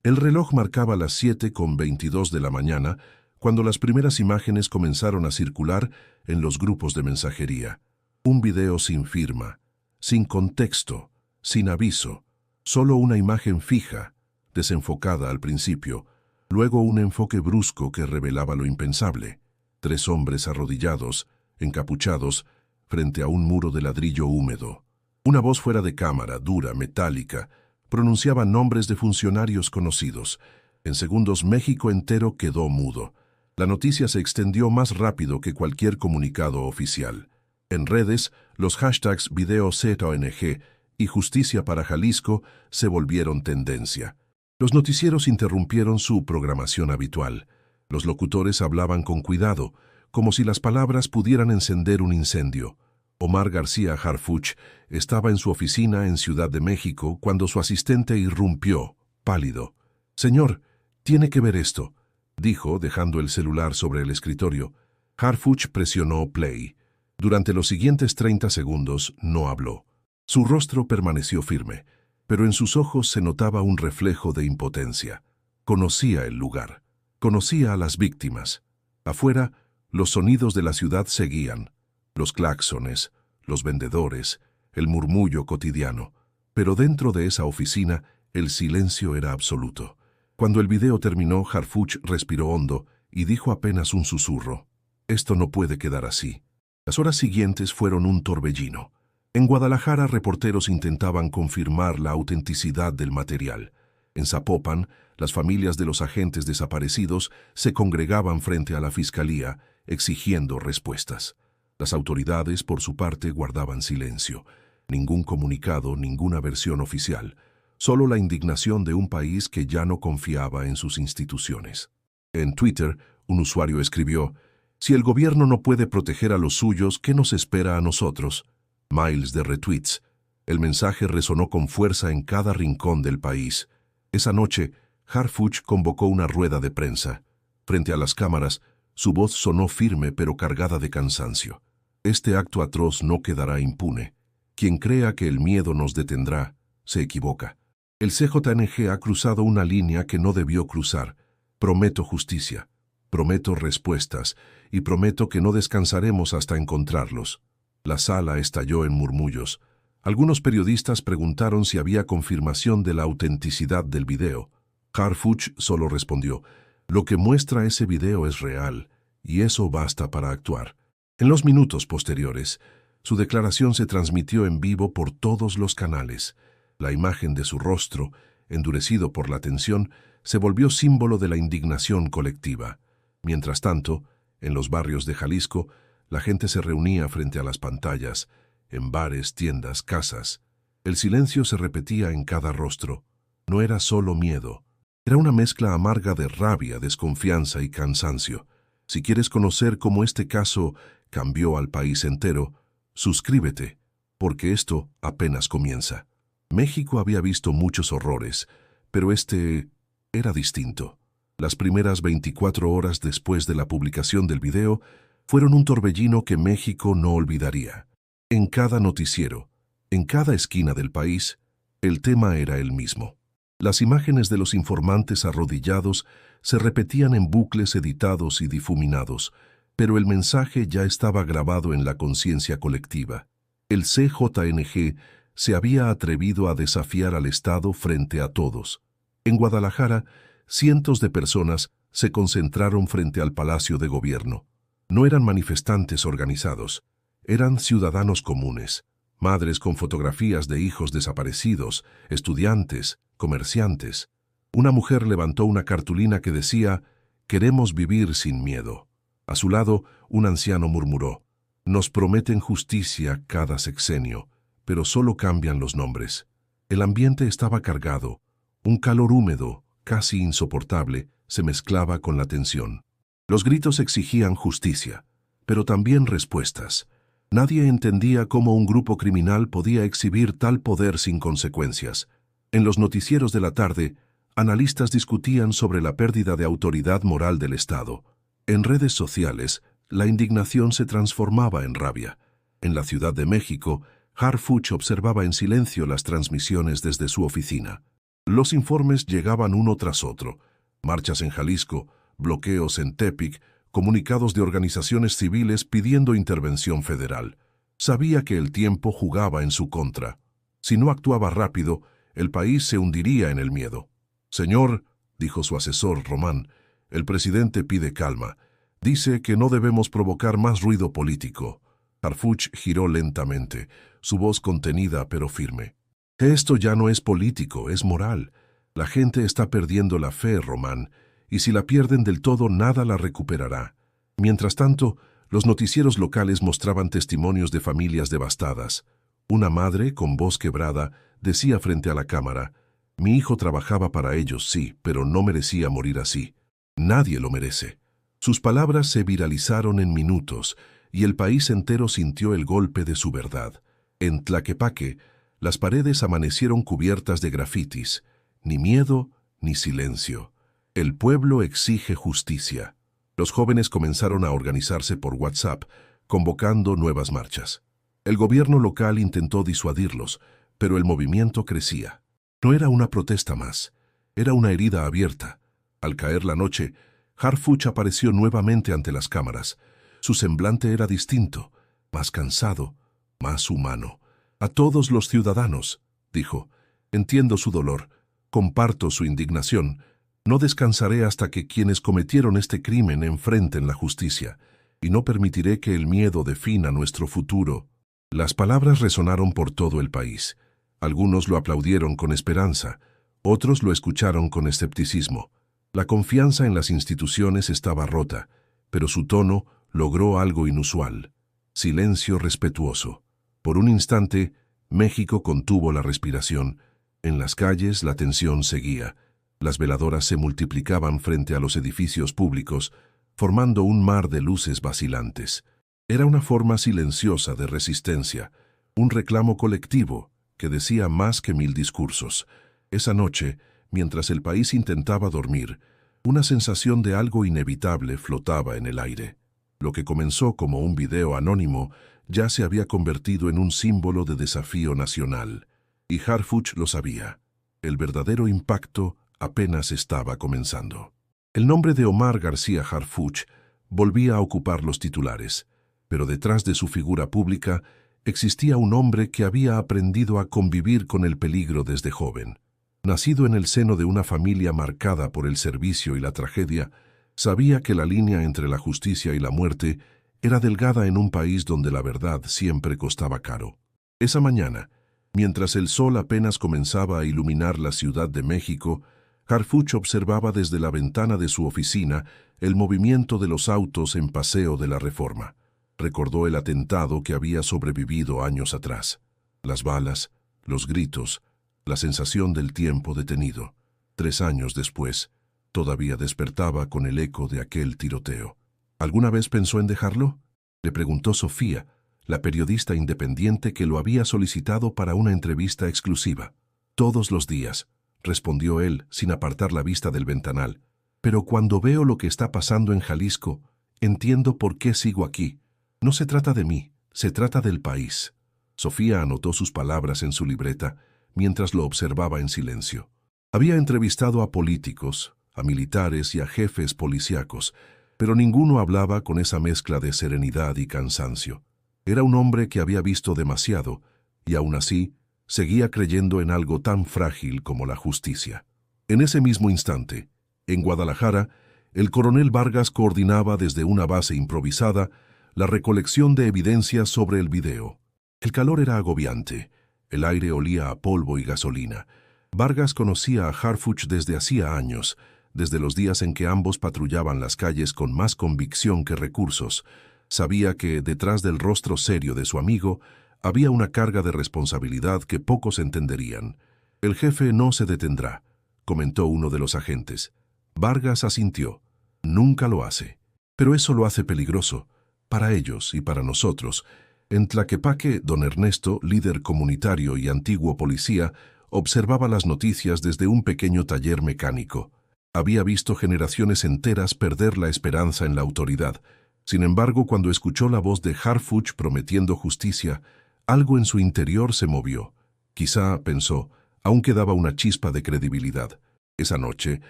El reloj marcaba las 7:22 de la mañana cuando las primeras imágenes comenzaron a circular en los grupos de mensajería. Un video sin firma, sin contexto, sin aviso, solo una imagen fija, desenfocada al principio, luego un enfoque brusco que revelaba lo impensable. 3 hombres arrodillados, encapuchados, frente a un muro de ladrillo húmedo. Una voz fuera de cámara, dura, metálica, pronunciaba nombres de funcionarios conocidos. En segundos México entero quedó mudo. La noticia se extendió más rápido que cualquier comunicado oficial. En redes, los hashtags #VideoZONG y Justicia para Jalisco se volvieron tendencia. Los noticieros interrumpieron su programación habitual. Los locutores hablaban con cuidado, como si las palabras pudieran encender un incendio. Omar García Harfuch estaba en su oficina en Ciudad de México cuando su asistente irrumpió, pálido. «Señor, tiene que ver esto», dijo, dejando el celular sobre el escritorio. Harfuch presionó play. Durante los siguientes 30 segundos no habló. Su rostro permaneció firme, pero en sus ojos se notaba un reflejo de impotencia. Conocía el lugar. Conocía a las víctimas. Afuera, los sonidos de la ciudad seguían. Los claxones, los vendedores, el murmullo cotidiano. Pero dentro de esa oficina, el silencio era absoluto. Cuando el video terminó, Harfuch respiró hondo y dijo apenas un susurro. «Esto no puede quedar así». Las horas siguientes fueron un torbellino. En Guadalajara, reporteros intentaban confirmar la autenticidad del material. En Zapopan, las familias de los agentes desaparecidos se congregaban frente a la fiscalía, exigiendo respuestas. Las autoridades, por su parte, guardaban silencio. Ningún comunicado, ninguna versión oficial. Solo la indignación de un país que ya no confiaba en sus instituciones. En Twitter, un usuario escribió: «Si el gobierno no puede proteger a los suyos, ¿qué nos espera a nosotros?». Miles de retweets. El mensaje resonó con fuerza en cada rincón del país. Esa noche, Harfuch convocó una rueda de prensa. Frente a las cámaras, su voz sonó firme pero cargada de cansancio. «Este acto atroz no quedará impune. Quien crea que el miedo nos detendrá, se equivoca. El CJNG ha cruzado una línea que no debió cruzar. Prometo justicia, prometo respuestas y prometo que no descansaremos hasta encontrarlos». La sala estalló en murmullos. Algunos periodistas preguntaron si había confirmación de la autenticidad del video. Harfuch solo respondió: «Lo que muestra ese video es real, y eso basta para actuar». En los minutos posteriores, su declaración se transmitió en vivo por todos los canales. La imagen de su rostro, endurecido por la tensión, se volvió símbolo de la indignación colectiva. Mientras tanto, en los barrios de Jalisco, la gente se reunía frente a las pantallas, en bares, tiendas, casas. El silencio se repetía en cada rostro. No era solo miedo. Era una mezcla amarga de rabia, desconfianza y cansancio. Si quieres conocer cómo este caso cambió al país entero, suscríbete, porque esto apenas comienza. México había visto muchos horrores, pero este era distinto. Las primeras 24 horas después de la publicación del video fueron un torbellino que México no olvidaría. En cada noticiero, en cada esquina del país, el tema era el mismo. Las imágenes de los informantes arrodillados se repetían en bucles editados y difuminados, pero el mensaje ya estaba grabado en la conciencia colectiva. El CJNG se había atrevido a desafiar al Estado frente a todos. En Guadalajara, cientos de personas se concentraron frente al Palacio de Gobierno. No eran manifestantes organizados, eran ciudadanos comunes, madres con fotografías de hijos desaparecidos, estudiantes, comerciantes. Una mujer levantó una cartulina que decía: «Queremos vivir sin miedo». A su lado, un anciano murmuró: «Nos prometen justicia cada sexenio, pero solo cambian los nombres». El ambiente estaba cargado. Un calor húmedo, casi insoportable, se mezclaba con la tensión. Los gritos exigían justicia, pero también respuestas. Nadie entendía cómo un grupo criminal podía exhibir tal poder sin consecuencias. En los noticieros de la tarde, analistas discutían sobre la pérdida de autoridad moral del Estado. En redes sociales, la indignación se transformaba en rabia. En la Ciudad de México, Harfuch observaba en silencio las transmisiones desde su oficina. Los informes llegaban uno tras otro. Marchas en Jalisco, bloqueos en Tepic, comunicados de organizaciones civiles pidiendo intervención federal. Sabía que el tiempo jugaba en su contra. Si no actuaba rápido, el país se hundiría en el miedo. «Señor», dijo su asesor, Román, «el presidente pide calma. Dice que no debemos provocar más ruido político». Harfuch giró lentamente, su voz contenida pero firme. «Esto ya no es político, es moral. La gente está perdiendo la fe, Román, y si la pierden del todo, nada la recuperará». Mientras tanto, los noticieros locales mostraban testimonios de familias devastadas. Una madre, con voz quebrada, decía frente a la cámara: «Mi hijo trabajaba para ellos, sí, pero no merecía morir así. Nadie lo merece». Sus palabras se viralizaron en minutos, y el país entero sintió el golpe de su verdad. En Tlaquepaque, las paredes amanecieron cubiertas de grafitis. Ni miedo, ni silencio. El pueblo exige justicia. Los jóvenes comenzaron a organizarse por WhatsApp, convocando nuevas marchas. El gobierno local intentó disuadirlos, pero el movimiento crecía. No era una protesta más, era una herida abierta. Al caer la noche, Harfuch apareció nuevamente ante las cámaras. Su semblante era distinto, más cansado, más humano. «A todos los ciudadanos», dijo, «entiendo su dolor, comparto su indignación. No descansaré hasta que quienes cometieron este crimen enfrenten la justicia, y no permitiré que el miedo defina nuestro futuro». Las palabras resonaron por todo el país. Algunos lo aplaudieron con esperanza, otros lo escucharon con escepticismo. La confianza en las instituciones estaba rota, pero su tono logró algo inusual: silencio respetuoso. Por un instante, México contuvo la respiración. En las calles la tensión seguía. Las veladoras se multiplicaban frente a los edificios públicos, formando un mar de luces vacilantes. Era una forma silenciosa de resistencia, un reclamo colectivo que decía más que 1000 discursos. Esa noche, mientras el país intentaba dormir, una sensación de algo inevitable flotaba en el aire. Lo que comenzó como un video anónimo ya se había convertido en un símbolo de desafío nacional. Y Harfuch lo sabía. El verdadero impacto apenas estaba comenzando. El nombre de Omar García Harfuch volvía a ocupar los titulares, pero detrás de su figura pública existía un hombre que había aprendido a convivir con el peligro desde joven. Nacido en el seno de una familia marcada por el servicio y la tragedia, sabía que la línea entre la justicia y la muerte era delgada en un país donde la verdad siempre costaba caro. Esa mañana, mientras el sol apenas comenzaba a iluminar la Ciudad de México, Harfuch observaba desde la ventana de su oficina el movimiento de los autos en Paseo de la Reforma. Recordó el atentado que había sobrevivido años atrás. Las balas, los gritos, la sensación del tiempo detenido. 3 años después, todavía despertaba con el eco de aquel tiroteo. ¿Alguna vez pensó en dejarlo?, le preguntó Sofía, la periodista independiente que lo había solicitado para una entrevista exclusiva. «Todos los días», respondió él sin apartar la vista del ventanal. «Pero cuando veo lo que está pasando en Jalisco, entiendo por qué sigo aquí. No se trata de mí, se trata del país». Sofía anotó sus palabras en su libreta mientras lo observaba en silencio. Había entrevistado a políticos, a militares y a jefes policíacos, pero ninguno hablaba con esa mezcla de serenidad y cansancio. Era un hombre que había visto demasiado, y aún así seguía creyendo en algo tan frágil como la justicia. En ese mismo instante, en Guadalajara, el coronel Vargas coordinaba desde una base improvisada la recolección de evidencias sobre el video. El calor era agobiante, el aire olía a polvo y gasolina. Vargas conocía a Harfuch desde hacía años, desde los días en que ambos patrullaban las calles con más convicción que recursos. Sabía que detrás del rostro serio de su amigo había una carga de responsabilidad que pocos entenderían. «El jefe no se detendrá», comentó uno de los agentes. Vargas asintió. «Nunca lo hace. Pero eso lo hace peligroso, para ellos y para nosotros». En Tlaquepaque, don Ernesto, líder comunitario y antiguo policía, observaba las noticias desde un pequeño taller mecánico. Había visto generaciones enteras perder la esperanza en la autoridad. Sin embargo, cuando escuchó la voz de Harfuch prometiendo justicia, algo en su interior se movió. Quizá, pensó, Aún quedaba una chispa de credibilidad. Esa noche,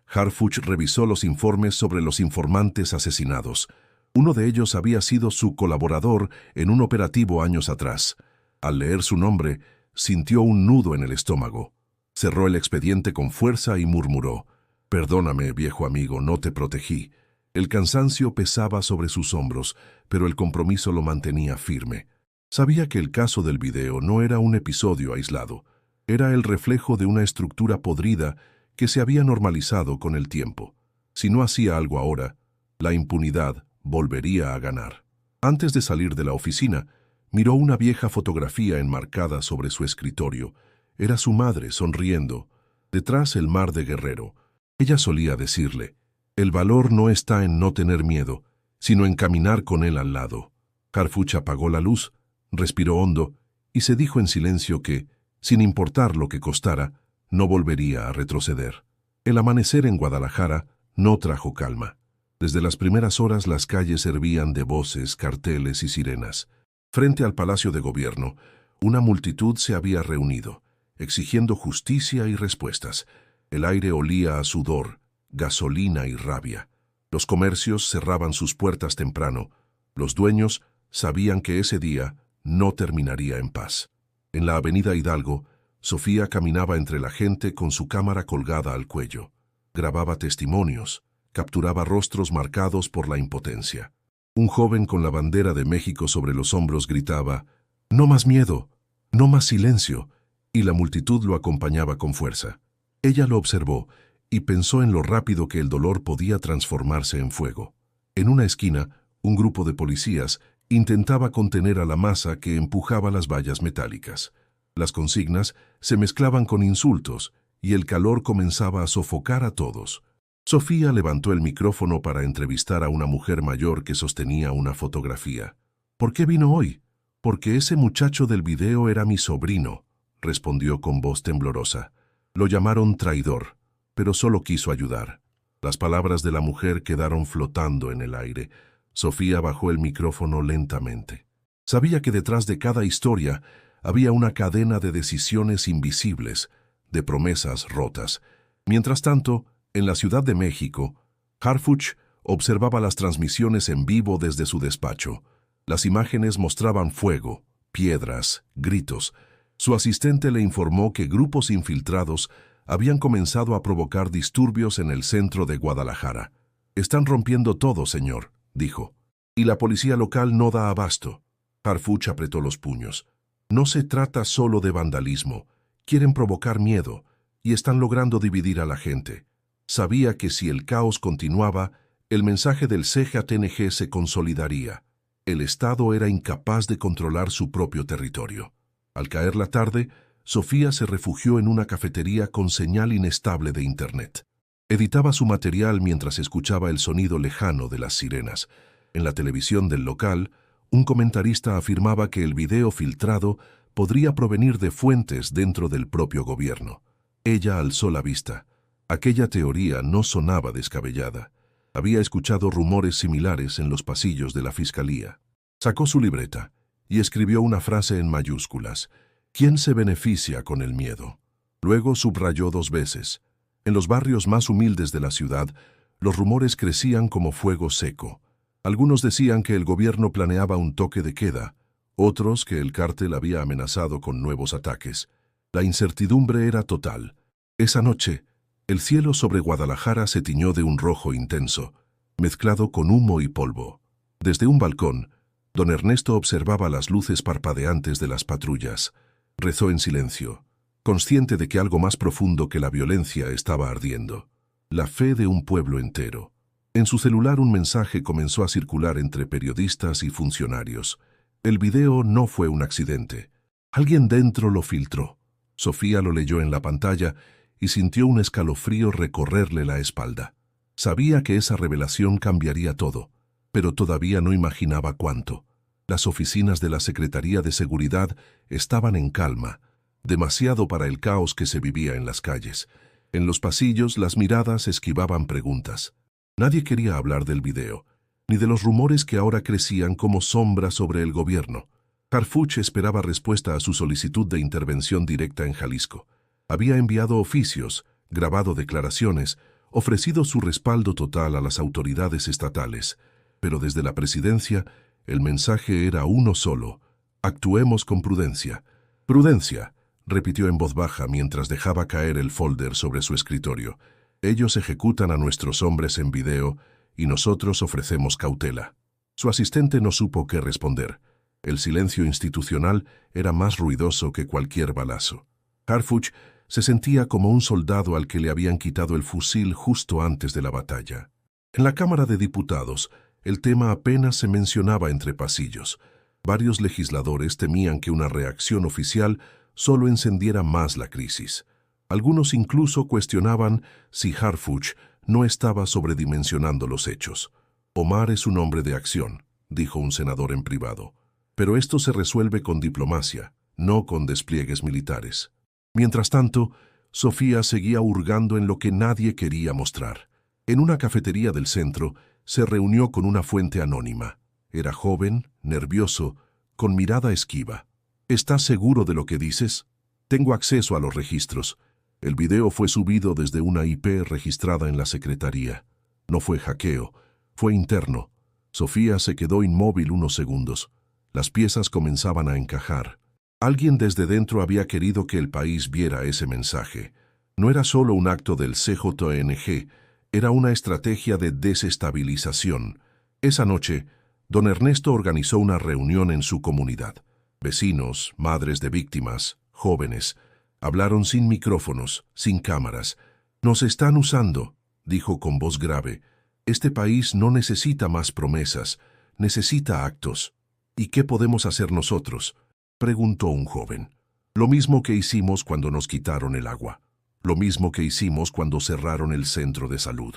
Harfuch revisó los informes sobre los informantes asesinados. Uno de ellos había sido su colaborador en un operativo años atrás. Al leer su nombre, sintió un nudo en el estómago. Cerró el expediente con fuerza y murmuró: «Perdóname, viejo amigo, no te protegí». El cansancio pesaba sobre sus hombros, pero el compromiso lo mantenía firme. Sabía que el caso del video no era un episodio aislado. Era el reflejo de una estructura podrida que se había normalizado con el tiempo. Si no hacía algo ahora, la impunidad volvería a ganar. Antes de salir de la oficina, miró una vieja fotografía enmarcada sobre su escritorio. Era su madre sonriendo, detrás el mar de Guerrero. Ella solía decirle: «El valor no está en no tener miedo, sino en caminar con él al lado». Harfuch apagó la luz, respiró hondo y se dijo en silencio que, sin importar lo que costara, no volvería a retroceder. El amanecer en Guadalajara no trajo calma. Desde las primeras horas las calles hervían de voces, carteles y sirenas. Frente al Palacio de Gobierno, una multitud se había reunido, exigiendo justicia y respuestas. El aire olía a sudor, gasolina y rabia. Los comercios cerraban sus puertas temprano. Los dueños sabían que ese día no terminaría en paz. En la avenida Hidalgo, Sofía caminaba entre la gente con su cámara colgada al cuello. Grababa testimonios, capturaba rostros marcados por la impotencia. Un joven con la bandera de México sobre los hombros gritaba: «No más miedo, no más silencio», y la multitud lo acompañaba con fuerza. Ella lo observó y pensó en lo rápido que el dolor podía transformarse en fuego. En una esquina, un grupo de policías intentaba contener a la masa que empujaba las vallas metálicas. Las consignas se mezclaban con insultos y el calor comenzaba a sofocar a todos. Sofía levantó el micrófono para entrevistar a una mujer mayor que sostenía una fotografía. «¿Por qué vino hoy?» «Porque ese muchacho del video era mi sobrino», respondió con voz temblorosa. «Lo llamaron traidor, pero solo quiso ayudar». Las palabras de la mujer quedaron flotando en el aire. Sofía bajó el micrófono lentamente. Sabía que detrás de cada historia había una cadena de decisiones invisibles, de promesas rotas. Mientras tanto, en la Ciudad de México, Harfuch observaba las transmisiones en vivo desde su despacho. Las imágenes mostraban fuego, piedras, gritos. Su asistente le informó que grupos infiltrados habían comenzado a provocar disturbios en el centro de Guadalajara. «Están rompiendo todo, señor», dijo, «y la policía local no da abasto». Harfuch apretó los puños. «No se trata solo de vandalismo. Quieren provocar miedo y están logrando dividir a la gente». Sabía que si el caos continuaba, el mensaje del CGTNG se consolidaría. El Estado era incapaz de controlar su propio territorio. Al caer la tarde, Sofía se refugió en una cafetería con señal inestable de Internet. Editaba su material mientras escuchaba el sonido lejano de las sirenas. En la televisión del local, un comentarista afirmaba que el video filtrado podría provenir de fuentes dentro del propio gobierno. Ella alzó la vista. Aquella teoría no sonaba descabellada. Había escuchado rumores similares en los pasillos de la fiscalía. Sacó su libreta y escribió una frase en mayúsculas: «¿Quién se beneficia con el miedo?». Luego subrayó 2 veces. En los barrios más humildes de la ciudad, los rumores crecían como fuego seco. Algunos decían que el gobierno planeaba un toque de queda, otros que el cártel había amenazado con nuevos ataques. La incertidumbre era total. Esa noche, el cielo sobre Guadalajara se tiñó de un rojo intenso, mezclado con humo y polvo. Desde un balcón, don Ernesto observaba las luces parpadeantes de las patrullas. Rezó en silencio, consciente de que algo más profundo que la violencia estaba ardiendo. La fe de un pueblo entero. En su celular un mensaje comenzó a circular entre periodistas y funcionarios. El video no fue un accidente. Alguien dentro lo filtró. Sofía lo leyó en la pantalla y sintió un escalofrío recorrerle la espalda. Sabía que esa revelación cambiaría todo, pero todavía no imaginaba cuánto. Las oficinas de la Secretaría de Seguridad estaban en calma, demasiado para el caos que se vivía en las calles. En los pasillos las miradas esquivaban preguntas. Nadie quería hablar del video, ni de los rumores que ahora crecían como sombras sobre el gobierno. Harfuch esperaba respuesta a su solicitud de intervención directa en Jalisco. Había enviado oficios, grabado declaraciones, ofrecido su respaldo total a las autoridades estatales, pero desde la presidencia el mensaje era uno solo: actuemos con prudencia. Prudencia, repitió en voz baja mientras dejaba caer el folder sobre su escritorio. Ellos ejecutan a nuestros hombres en video y nosotros ofrecemos cautela. Su asistente no supo qué responder. El silencio institucional era más ruidoso que cualquier balazo. Harfuch se sentía como un soldado al que le habían quitado el fusil justo antes de la batalla. En la Cámara de Diputados, el tema apenas se mencionaba entre pasillos. Varios legisladores temían que una reacción oficial solo encendiera más la crisis. Algunos incluso cuestionaban si Harfuch no estaba sobredimensionando los hechos. Omar es un hombre de acción, dijo un senador en privado. Pero esto se resuelve con diplomacia, no con despliegues militares. Mientras tanto, Sofía seguía hurgando en lo que nadie quería mostrar. En una cafetería del centro, se reunió con una fuente anónima. Era joven, nervioso, con mirada esquiva. ¿Estás seguro de lo que dices? Tengo acceso a los registros. El video fue subido desde una IP registrada en la Secretaría. No fue hackeo, fue interno. Sofía se quedó inmóvil unos segundos. Las piezas comenzaban a encajar. Alguien desde dentro había querido que el país viera ese mensaje. No era solo un acto del CJNG, era una estrategia de desestabilización. Esa noche, don Ernesto organizó una reunión en su comunidad. Vecinos, madres de víctimas, jóvenes, hablaron sin micrófonos, sin cámaras. «Nos están usando», dijo con voz grave. «Este país no necesita más promesas, necesita actos». «¿Y qué podemos hacer nosotros?», preguntó un joven. «Lo mismo que hicimos cuando nos quitaron el agua. Lo mismo que hicimos cuando cerraron el centro de salud.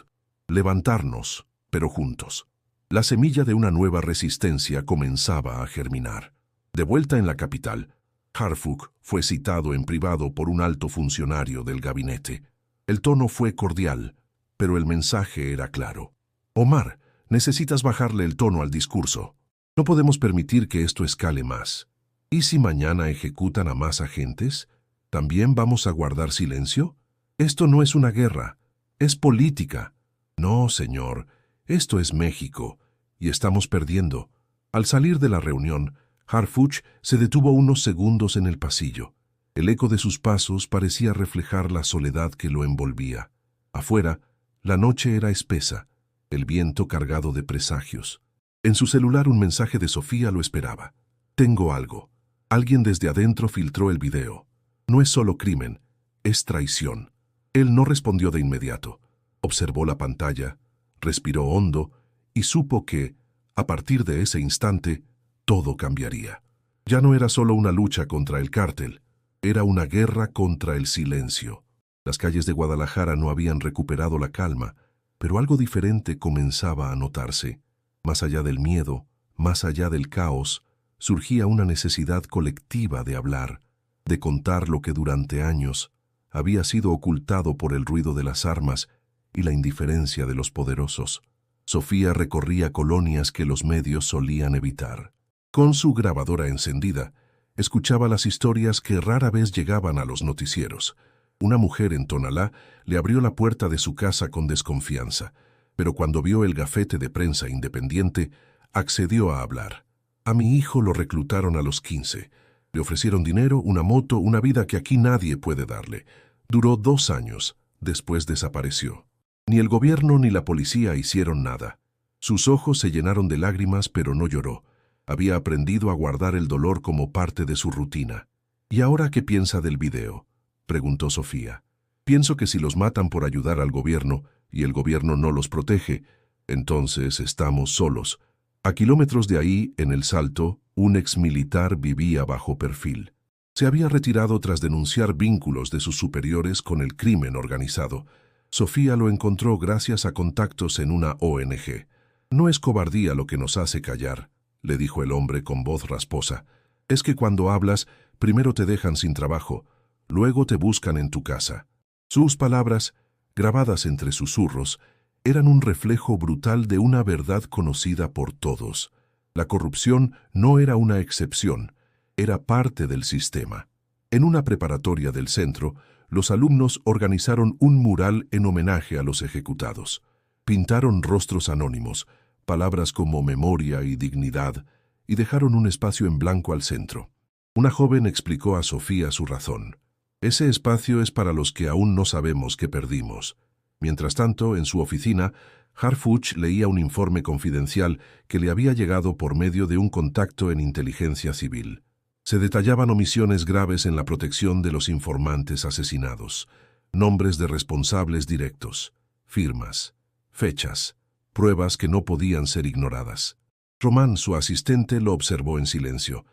Levantarnos, pero juntos». La semilla de una nueva resistencia comenzaba a germinar. De vuelta en la capital, Harfuch fue citado en privado por un alto funcionario del gabinete. El tono fue cordial, pero el mensaje era claro. «Omar, necesitas bajarle el tono al discurso. No podemos permitir que esto escale más. ¿Y si mañana ejecutan a más agentes? ¿También vamos a guardar silencio? Esto no es una guerra, es política». «No, señor, esto es México, y estamos perdiendo». Al salir de la reunión, Harfuch se detuvo unos segundos en el pasillo. El eco de sus pasos parecía reflejar la soledad que lo envolvía. Afuera, la noche era espesa, el viento cargado de presagios. En su celular un mensaje de Sofía lo esperaba. «Tengo algo. Alguien desde adentro filtró el video. No es solo crimen, es traición». Él no respondió de inmediato. Observó la pantalla, respiró hondo y supo que, a partir de ese instante, todo cambiaría. Ya no era solo una lucha contra el cártel, era una guerra contra el silencio. Las calles de Guadalajara no habían recuperado la calma, pero algo diferente comenzaba a notarse. Más allá del miedo, más allá del caos, surgía una necesidad colectiva de hablar, de contar lo que durante años había sido ocultado por el ruido de las armas y la indiferencia de los poderosos. Sofía recorría colonias que los medios solían evitar. Con su grabadora encendida, escuchaba las historias que rara vez llegaban a los noticieros. Una mujer en Tonalá le abrió la puerta de su casa con desconfianza, pero cuando vio el gafete de prensa independiente, accedió a hablar. «A mi hijo lo reclutaron a los 15. Le ofrecieron dinero, una moto, una vida que aquí nadie puede darle. Duró 2 años, después desapareció. Ni el gobierno ni la policía hicieron nada. Sus ojos se llenaron de lágrimas, pero no lloró. Había aprendido a guardar el dolor como parte de su rutina». «¿Y ahora qué piensa del video?», preguntó Sofía. «Pienso que si los matan por ayudar al gobierno y el gobierno no los protege, entonces estamos solos». A kilómetros de ahí, en El Salto, un exmilitar vivía bajo perfil. Se había retirado tras denunciar vínculos de sus superiores con el crimen organizado. Sofía lo encontró gracias a contactos en una ONG. «No es cobardía lo que nos hace callar», le dijo el hombre con voz rasposa. «Es que cuando hablas, primero te dejan sin trabajo, luego te buscan en tu casa». Sus palabras, grabadas entre susurros, eran un reflejo brutal de una verdad conocida por todos. La corrupción no era una excepción, era parte del sistema. En una preparatoria del centro, los alumnos organizaron un mural en homenaje a los ejecutados. Pintaron rostros anónimos, palabras como memoria y dignidad, y dejaron un espacio en blanco al centro. Una joven explicó a Sofía su razón. Ese espacio es para los que aún no sabemos que perdimos. Mientras tanto, en su oficina, Harfuch leía un informe confidencial que le había llegado por medio de un contacto en inteligencia civil. Se detallaban omisiones graves en la protección de los informantes asesinados, nombres de responsables directos, firmas, fechas, pruebas que no podían ser ignoradas. Román, su asistente, lo observó en silencio.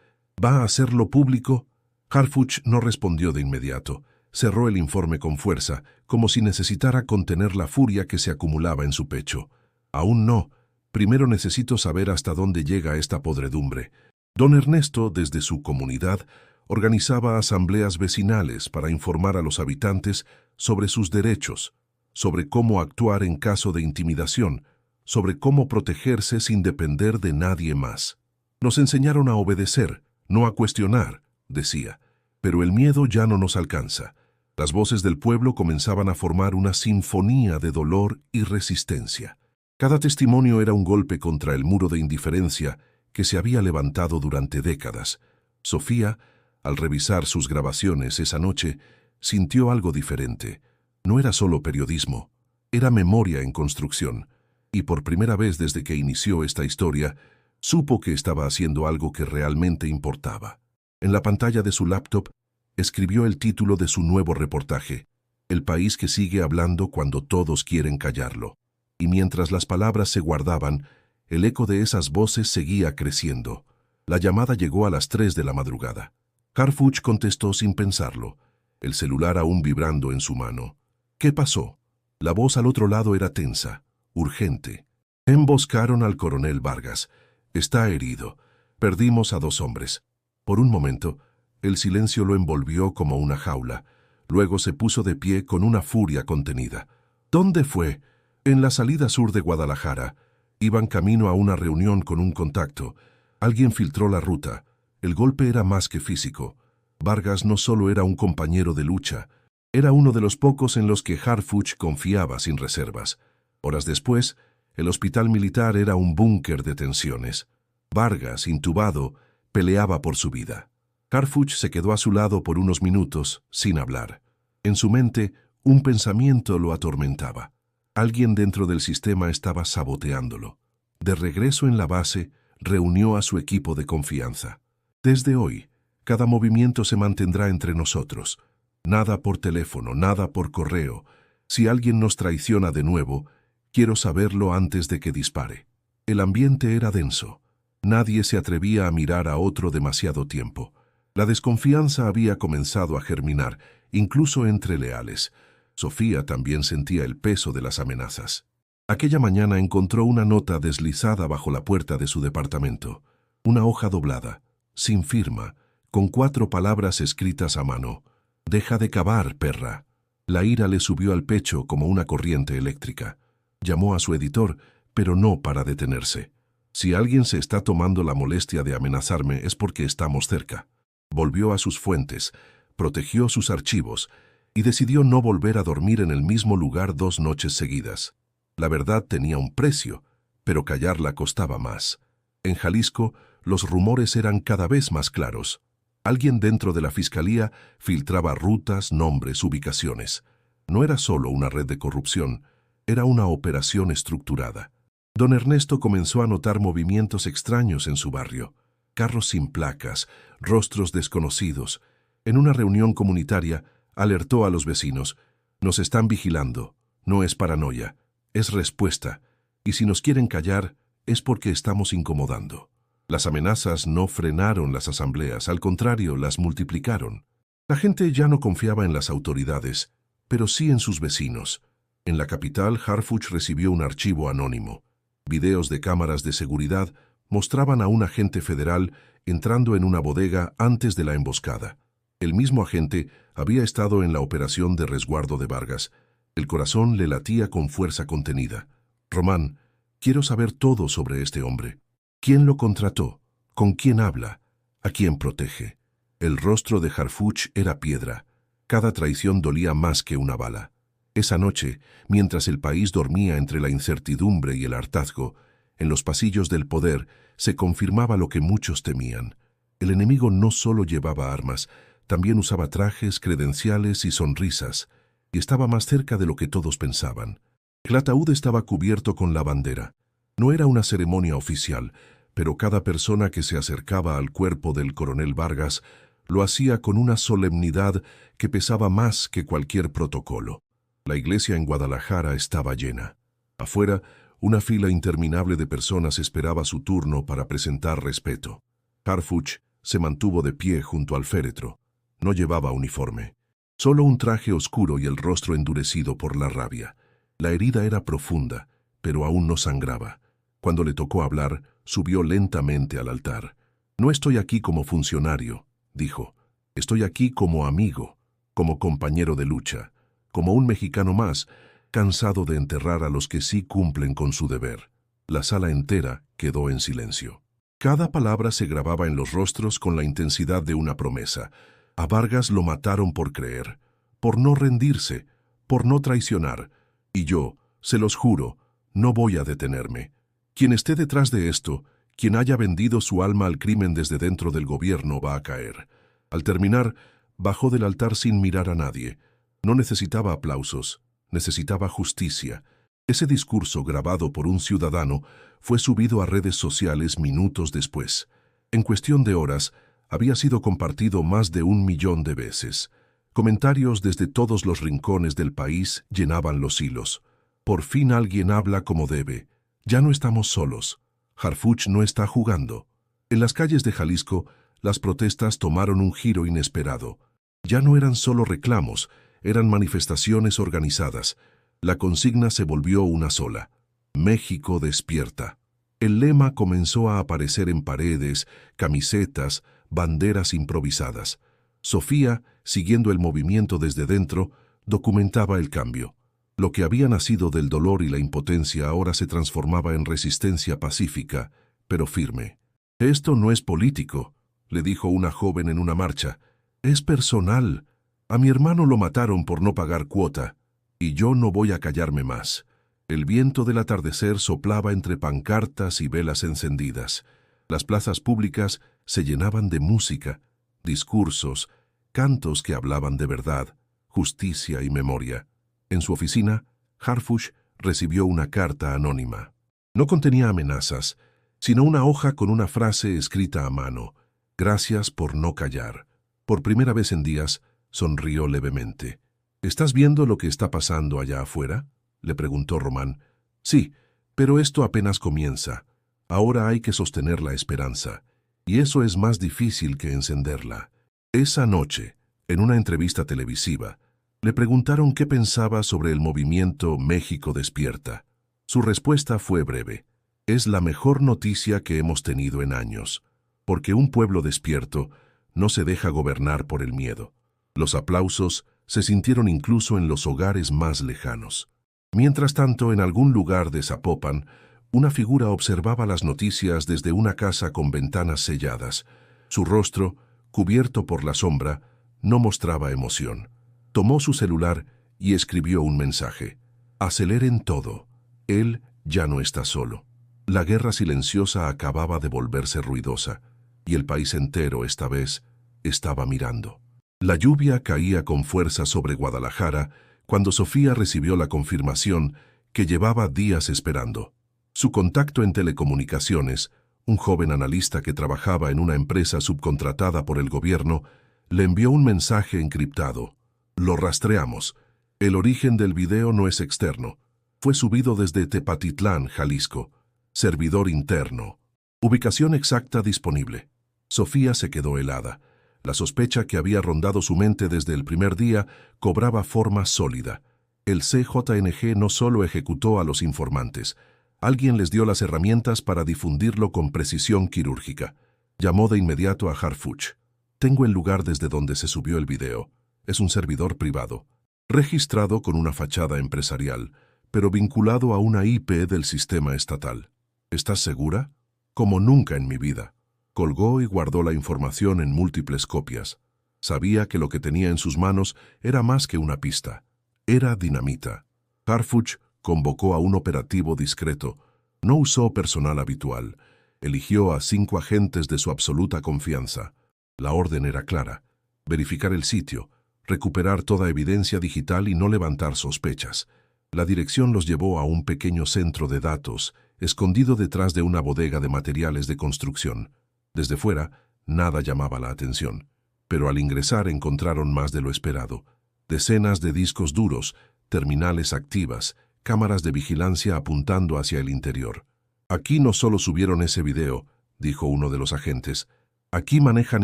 ¿Va a hacerlo público? Harfuch no respondió de inmediato. Cerró el informe con fuerza, como si necesitara contener la furia que se acumulaba en su pecho. Aún no. Primero necesito saber hasta dónde llega esta podredumbre. Don Ernesto, desde su comunidad, organizaba asambleas vecinales para informar a los habitantes sobre sus derechos, sobre cómo actuar en caso de intimidación, sobre cómo protegerse sin depender de nadie más. Nos enseñaron a obedecer, no a cuestionar, decía, pero el miedo ya no nos alcanza. Las voces del pueblo comenzaban a formar una sinfonía de dolor y resistencia. Cada testimonio era un golpe contra el muro de indiferencia que se había levantado durante décadas. Sofía, al revisar sus grabaciones esa noche, sintió algo diferente. No era solo periodismo, era memoria en construcción. Y por primera vez desde que inició esta historia, supo que estaba haciendo algo que realmente importaba. En la pantalla de su laptop, escribió el título de su nuevo reportaje, El país que sigue hablando cuando todos quieren callarlo. Y mientras las palabras se guardaban, el eco de esas voces seguía creciendo. La llamada llegó a las 3 de la madrugada. Harfuch contestó sin pensarlo, el celular aún vibrando en su mano. ¿Qué pasó? La voz al otro lado era tensa, urgente. Emboscaron al coronel Vargas. Está herido. Perdimos a 2 hombres. Por un momento, el silencio lo envolvió como una jaula. Luego se puso de pie con una furia contenida. ¿Dónde fue? En la salida sur de Guadalajara. Iban camino a una reunión con un contacto. Alguien filtró la ruta. El golpe era más que físico. Vargas no solo era un compañero de lucha, era uno de los pocos en los que Harfuch confiaba sin reservas. Horas después, el hospital militar era un búnker de tensiones. Vargas, intubado, peleaba por su vida. Harfuch se quedó a su lado por unos minutos, sin hablar. En su mente, un pensamiento lo atormentaba. Alguien dentro del sistema estaba saboteándolo. De regreso en la base, reunió a su equipo de confianza. Desde hoy, cada movimiento se mantendrá entre nosotros. Nada por teléfono, nada por correo. Si alguien nos traiciona de nuevo, quiero saberlo antes de que dispare. El ambiente era denso. Nadie se atrevía a mirar a otro demasiado tiempo. La desconfianza había comenzado a germinar, incluso entre leales. Sofía también sentía el peso de las amenazas. Aquella mañana encontró una nota deslizada bajo la puerta de su departamento. Una hoja doblada, sin firma, con 4 palabras escritas a mano. «Deja de cavar, perra». La ira le subió al pecho como una corriente eléctrica. Llamó a su editor, pero no para detenerse. Si alguien se está tomando la molestia de amenazarme es porque estamos cerca. Volvió a sus fuentes, protegió sus archivos y decidió no volver a dormir en el mismo lugar 2 noches seguidas. La verdad tenía un precio, pero callarla costaba más. En Jalisco, los rumores eran cada vez más claros. Alguien dentro de la fiscalía filtraba rutas, nombres, ubicaciones. No era solo una red de corrupción, era una operación estructurada. Don Ernesto comenzó a notar movimientos extraños en su barrio. Carros sin placas, rostros desconocidos. En una reunión comunitaria, alertó a los vecinos. Nos están vigilando. No es paranoia, es respuesta. Y si nos quieren callar, es porque estamos incomodando. Las amenazas no frenaron las asambleas, al contrario, las multiplicaron. La gente ya no confiaba en las autoridades, pero sí en sus vecinos. En la capital, Harfuch recibió un archivo anónimo. Videos de cámaras de seguridad mostraban a un agente federal entrando en una bodega antes de la emboscada. El mismo agente había estado en la operación de resguardo de Vargas. El corazón le latía con fuerza contenida. «Román, quiero saber todo sobre este hombre. ¿Quién lo contrató? ¿Con quién habla? ¿A quién protege?» El rostro de Harfuch era piedra. Cada traición dolía más que una bala. Esa noche, mientras el país dormía entre la incertidumbre y el hartazgo, en los pasillos del poder se confirmaba lo que muchos temían. El enemigo no solo llevaba armas, también usaba trajes, credenciales y sonrisas, y estaba más cerca de lo que todos pensaban. El ataúd estaba cubierto con la bandera. No era una ceremonia oficial, pero cada persona que se acercaba al cuerpo del coronel Vargas lo hacía con una solemnidad que pesaba más que cualquier protocolo. La iglesia en Guadalajara estaba llena. Afuera, una fila interminable de personas esperaba su turno para presentar respeto. Harfuch se mantuvo de pie junto al féretro. No llevaba uniforme. Solo un traje oscuro y el rostro endurecido por la rabia. La herida era profunda, pero aún no sangraba. Cuando le tocó hablar, subió lentamente al altar. «No estoy aquí como funcionario», dijo. «Estoy aquí como amigo, como compañero de lucha, como un mexicano más, cansado de enterrar a los que sí cumplen con su deber». La sala entera quedó en silencio. Cada palabra se grababa en los rostros con la intensidad de una promesa. A Vargas lo mataron por creer, por no rendirse, por no traicionar. Y yo, se los juro, no voy a detenerme. Quien esté detrás de esto, quien haya vendido su alma al crimen desde dentro del gobierno, va a caer. Al terminar, bajó del altar sin mirar a nadie. No necesitaba aplausos, necesitaba justicia. Ese discurso, grabado por un ciudadano, fue subido a redes sociales minutos después. En cuestión de horas, había sido compartido más de 1 millón de veces. Comentarios desde todos los rincones del país llenaban los hilos. Por fin alguien habla como debe. Ya no estamos solos. Harfuch no está jugando. En las calles de Jalisco, las protestas tomaron un giro inesperado. Ya no eran solo reclamos, eran manifestaciones organizadas. La consigna se volvió una sola: México despierta. El lema comenzó a aparecer en paredes, camisetas, banderas improvisadas. Sofía, siguiendo el movimiento desde dentro, documentaba el cambio. Lo que había nacido del dolor y la impotencia ahora se transformaba en resistencia pacífica, pero firme. «Esto no es político», le dijo una joven en una marcha. «Es personal. A mi hermano lo mataron por no pagar cuota, y yo no voy a callarme más». El viento del atardecer soplaba entre pancartas y velas encendidas. Las plazas públicas se llenaban de música, discursos, cantos que hablaban de verdad, justicia y memoria. En su oficina, Harfuch recibió una carta anónima. No contenía amenazas, sino una hoja con una frase escrita a mano: «Gracias por no callar». Por primera vez en días, sonrió levemente. «¿Estás viendo lo que está pasando allá afuera?», le preguntó Román. «Sí, pero esto apenas comienza. Ahora hay que sostener la esperanza, y eso es más difícil que encenderla». Esa noche, en una entrevista televisiva, le preguntaron qué pensaba sobre el movimiento México Despierta. Su respuesta fue breve: «Es la mejor noticia que hemos tenido en años, porque un pueblo despierto no se deja gobernar por el miedo». Los aplausos se sintieron incluso en los hogares más lejanos. Mientras tanto, en algún lugar de Zapopan, una figura observaba las noticias desde una casa con ventanas selladas. Su rostro, cubierto por la sombra, no mostraba emoción. Tomó su celular y escribió un mensaje: «Aceleren todo. Él ya no está solo». La guerra silenciosa acababa de volverse ruidosa, y el país entero, esta vez, estaba mirando. La lluvia caía con fuerza sobre Guadalajara cuando Sofía recibió la confirmación que llevaba días esperando. Su contacto en telecomunicaciones, un joven analista que trabajaba en una empresa subcontratada por el gobierno, le envió un mensaje encriptado: «Lo rastreamos. El origen del video no es externo. Fue subido desde Tepatitlán, Jalisco. Servidor interno. Ubicación exacta disponible». Sofía se quedó helada. La sospecha que había rondado su mente desde el primer día cobraba forma sólida. El CJNG no solo ejecutó a los informantes, alguien les dio las herramientas para difundirlo con precisión quirúrgica. Llamó de inmediato a Harfuch. «Tengo el lugar desde donde se subió el video. Es un servidor privado, registrado con una fachada empresarial, pero vinculado a una IP del sistema estatal. ¿Estás segura?». «Como nunca en mi vida». Colgó y guardó la información en múltiples copias. Sabía que lo que tenía en sus manos era más que una pista. Era dinamita. Harfuch convocó a un operativo discreto. No usó personal habitual. Eligió a 5 agentes de su absoluta confianza. La orden era clara: verificar el sitio, recuperar toda evidencia digital y no levantar sospechas. La dirección los llevó a un pequeño centro de datos, escondido detrás de una bodega de materiales de construcción. Desde fuera, nada llamaba la atención, pero al ingresar encontraron más de lo esperado: decenas de discos duros, terminales activas, cámaras de vigilancia apuntando hacia el interior. «Aquí no solo subieron ese video», dijo uno de los agentes. «Aquí manejan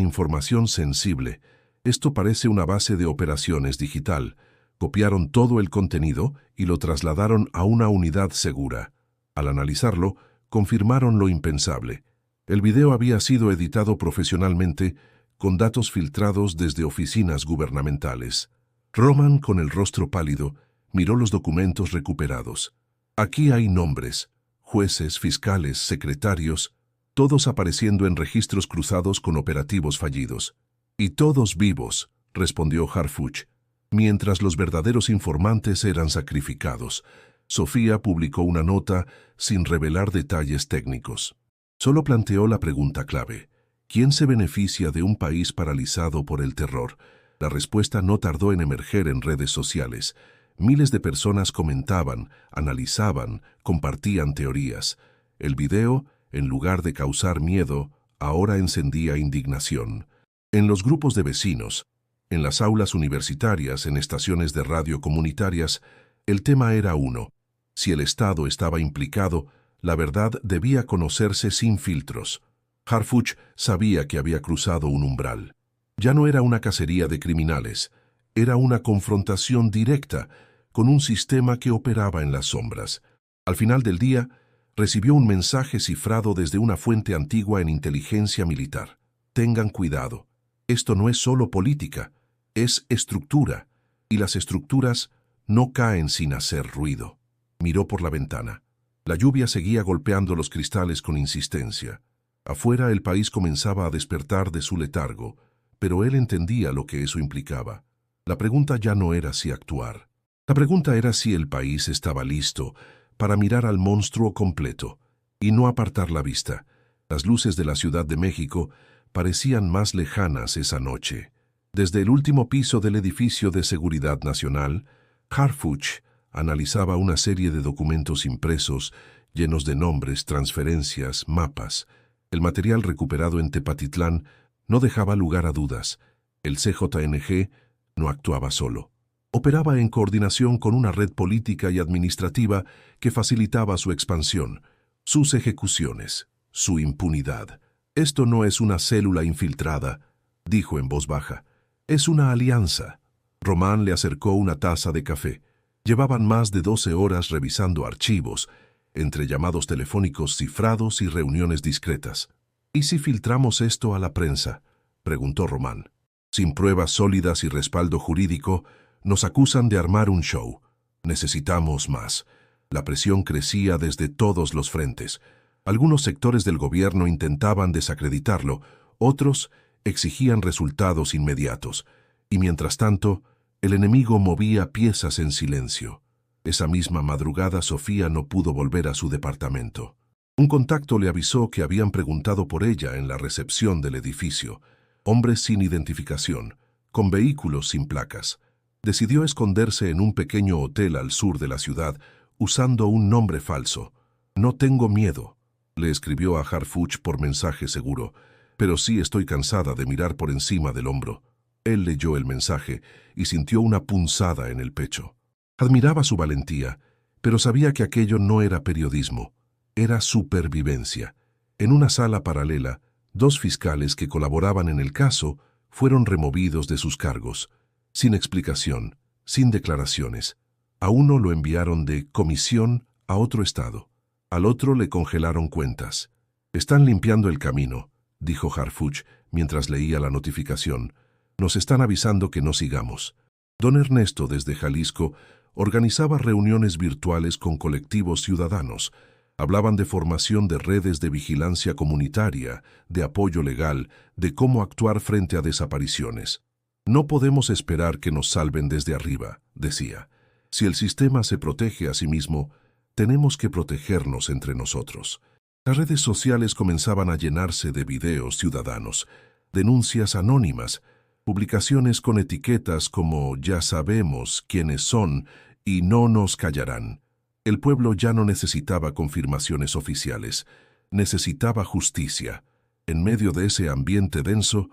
información sensible. Esto parece una base de operaciones digital. Copiaron todo el contenido y lo trasladaron a una unidad segura». Al analizarlo, confirmaron lo impensable. El video había sido editado profesionalmente, con datos filtrados desde oficinas gubernamentales. Roman, con el rostro pálido, miró los documentos recuperados. «Aquí hay nombres, jueces, fiscales, secretarios, todos apareciendo en registros cruzados con operativos fallidos». «Y todos vivos», respondió Harfuch, mientras los verdaderos informantes eran sacrificados. Sofía publicó una nota sin revelar detalles técnicos. Solo planteó la pregunta clave: ¿quién se beneficia de un país paralizado por el terror? La respuesta no tardó en emerger en redes sociales. Miles de personas comentaban, analizaban, compartían teorías. El video, en lugar de causar miedo, ahora encendía indignación. En los grupos de vecinos, en las aulas universitarias, en estaciones de radio comunitarias, el tema era uno: si el Estado estaba implicado, la verdad debía conocerse sin filtros. Harfuch sabía que había cruzado un umbral. Ya no era una cacería de criminales, era una confrontación directa con un sistema que operaba en las sombras. Al final del día, recibió un mensaje cifrado desde una fuente antigua en inteligencia militar: «Tengan cuidado, esto no es solo política, es estructura, y las estructuras no caen sin hacer ruido». Miró por la ventana. La lluvia seguía golpeando los cristales con insistencia. Afuera el país comenzaba a despertar de su letargo, pero él entendía lo que eso implicaba. La pregunta ya no era si actuar. La pregunta era si el país estaba listo para mirar al monstruo completo y no apartar la vista. Las luces de la Ciudad de México parecían más lejanas esa noche. Desde el último piso del edificio de Seguridad Nacional, Harfuch analizaba una serie de documentos impresos llenos de nombres, transferencias, mapas. El material recuperado en Tepatitlán no dejaba lugar a dudas. El CJNG no actuaba solo. Operaba en coordinación con una red política y administrativa que facilitaba su expansión, sus ejecuciones, su impunidad. «Esto no es una célula infiltrada», dijo en voz baja. «Es una alianza». Román le acercó una taza de café. Llevaban más de 12 horas revisando archivos, entre llamados telefónicos cifrados y reuniones discretas. «¿Y si filtramos esto a la prensa?», preguntó Román. «Sin pruebas sólidas y respaldo jurídico, nos acusan de armar un show. Necesitamos más». La presión crecía desde todos los frentes. Algunos sectores del gobierno intentaban desacreditarlo, otros exigían resultados inmediatos. Y mientras tanto, el enemigo movía piezas en silencio. Esa misma madrugada Sofía no pudo volver a su departamento. Un contacto le avisó que habían preguntado por ella en la recepción del edificio. Hombres sin identificación, con vehículos sin placas. Decidió esconderse en un pequeño hotel al sur de la ciudad, usando un nombre falso. «No tengo miedo», le escribió a Harfuch por mensaje seguro, «pero sí estoy cansada de mirar por encima del hombro». Él leyó el mensaje y sintió una punzada en el pecho. Admiraba su valentía, pero sabía que aquello no era periodismo, era supervivencia. En una sala paralela, 2 fiscales que colaboraban en el caso fueron removidos de sus cargos, sin explicación, sin declaraciones. A uno lo enviaron de comisión a otro estado, al otro le congelaron cuentas. «Están limpiando el camino», dijo Harfuch mientras leía la notificación. «Nos están avisando que no sigamos». Don Ernesto, desde Jalisco, organizaba reuniones virtuales con colectivos ciudadanos. Hablaban de formación de redes de vigilancia comunitaria, de apoyo legal, de cómo actuar frente a desapariciones. No podemos esperar que nos salven desde arriba, decía. Si el sistema se protege a sí mismo, tenemos que protegernos entre nosotros. Las redes sociales comenzaban a llenarse de videos ciudadanos, denuncias anónimas, publicaciones con etiquetas como «Ya sabemos quiénes son y no nos callarán». El pueblo ya no necesitaba confirmaciones oficiales, necesitaba justicia. En medio de ese ambiente denso,